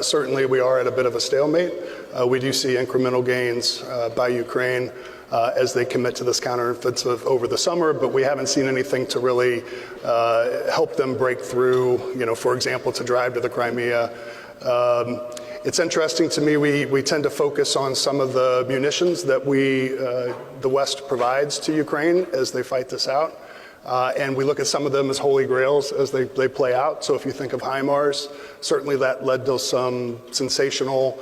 certainly we are at a bit of a stalemate. We do see incremental gains by Ukraine as they commit to this counteroffensive over the summer, but we haven't seen anything to really help them break through, for example, to drive to the Crimea. It's interesting to me, we tend to focus on some of the munitions that the West provides to Ukraine as they fight this out. And we look at some of them as holy grails as they play out. So if you think of HIMARS, certainly that led to some sensational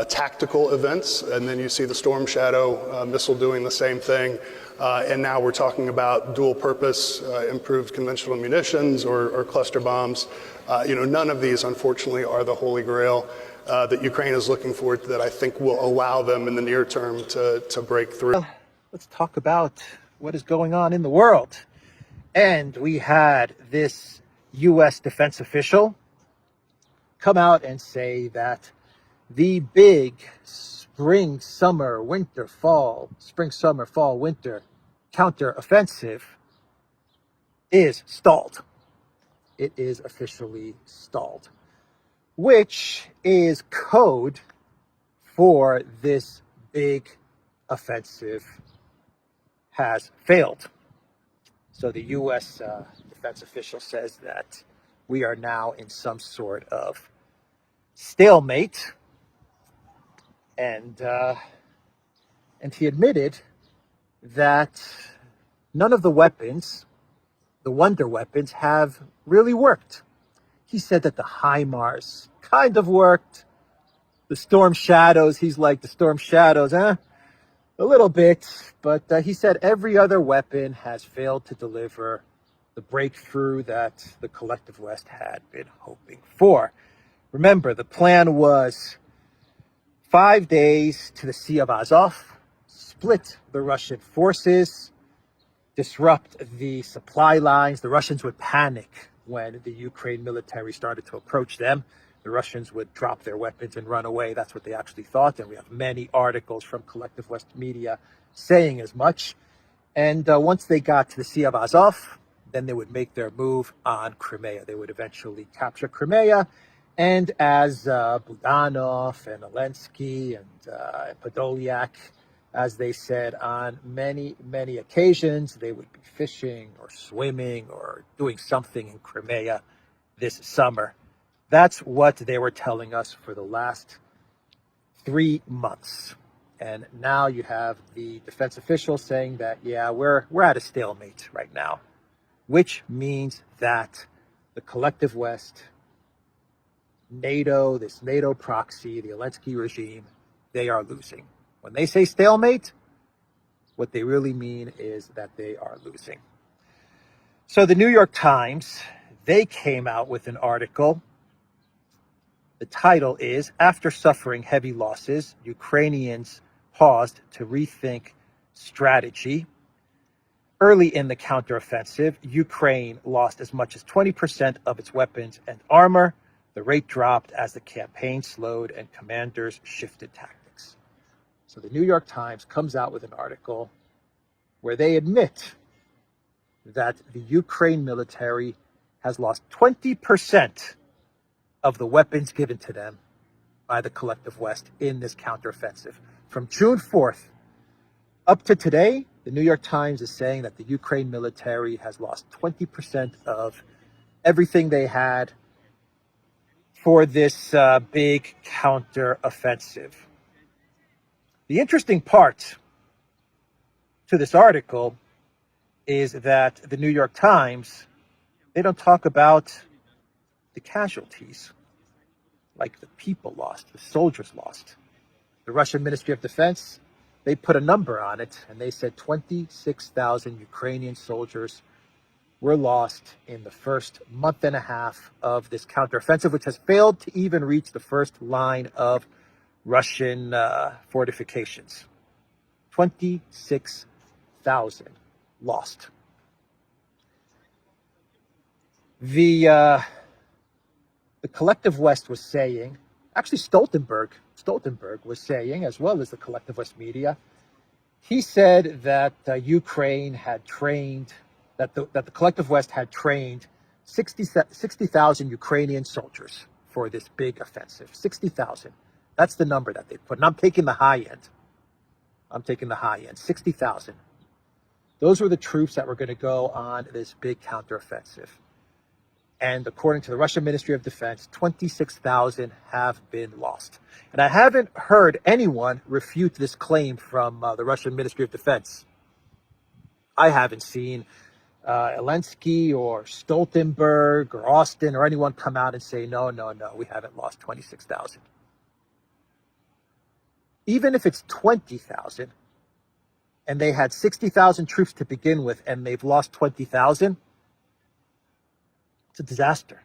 tactical events. And then you see the Storm Shadow missile doing the same thing. And now we're talking about dual purpose, improved conventional munitions or cluster bombs. None of these, unfortunately, are the holy grail that Ukraine is looking for that I think will allow them in the near term to break through. Well, let's talk about what is going on in the world. And we had this U.S. defense official come out and say that the big spring, summer, fall, winter counteroffensive is stalled. It is officially stalled, which is code for this big offensive has failed. So the U.S. defense official says that we are now in some sort of stalemate, and he admitted that none of the weapons, the wonder weapons, have really worked. He said that the HIMARS kind of worked. The Storm Shadows, he's like, the Storm Shadows, a little bit, but he said every other weapon has failed to deliver the breakthrough that the collective West had been hoping for. Remember, the plan was 5 days to the Sea of Azov, split the Russian forces, disrupt the supply lines. The Russians would panic when the Ukraine military started to approach them. The Russians would drop their weapons and run away. That's what they actually thought. And we have many articles from collective West media saying as much. And once they got to the Sea of Azov, then they would make their move on Crimea. They would eventually capture Crimea. And as Budanov and Zelensky and Podolyak, as they said on many, many occasions, they would be fishing or swimming or doing something in Crimea this summer. That's what they were telling us for the last 3 months. And now you have the defense official saying that, yeah, we're at a stalemate right now, which means that the collective West, NATO, this NATO proxy, the Zelensky regime, they are losing. When they say stalemate, what they really mean is that they are losing. So the New York Times, they came out with an article. The title is, After Suffering Heavy Losses, Ukrainians Paused to Rethink Strategy. Early in the counteroffensive, Ukraine lost as much as 20% of its weapons and armor. The rate dropped as the campaign slowed and commanders shifted tactics. So the New York Times comes out with an article where they admit that the Ukraine military has lost 20% of the weapons given to them by the collective West in this counteroffensive. From June 4th up to today, the New York Times is saying that the Ukraine military has lost 20% of everything they had for this big counteroffensive. The interesting part to this article is that the New York Times, they don't talk about the casualties, like the people lost, the soldiers lost. The Russian Ministry of Defense, they put a number on it, and they said 26,000 Ukrainian soldiers were lost in the first month and a half of this counteroffensive, which has failed to even reach the first line of Russian fortifications. 26,000 lost. The collective West was saying, actually Stoltenberg was saying, as well as the collective West media, he said that Ukraine had trained, that the collective West had trained 60,000 Ukrainian soldiers for this big offensive. 60,000. That's the number that they put. And I'm taking the high end. 60,000. Those were the troops that were going to go on this big counteroffensive. And according to the Russian Ministry of Defense, 26,000 have been lost. And I haven't heard anyone refute this claim from the Russian Ministry of Defense. I haven't seen Zelensky or Stoltenberg or Austin or anyone come out and say, no, we haven't lost 26,000. Even if it's 20,000 and they had 60,000 troops to begin with and they've lost 20,000, it's a disaster.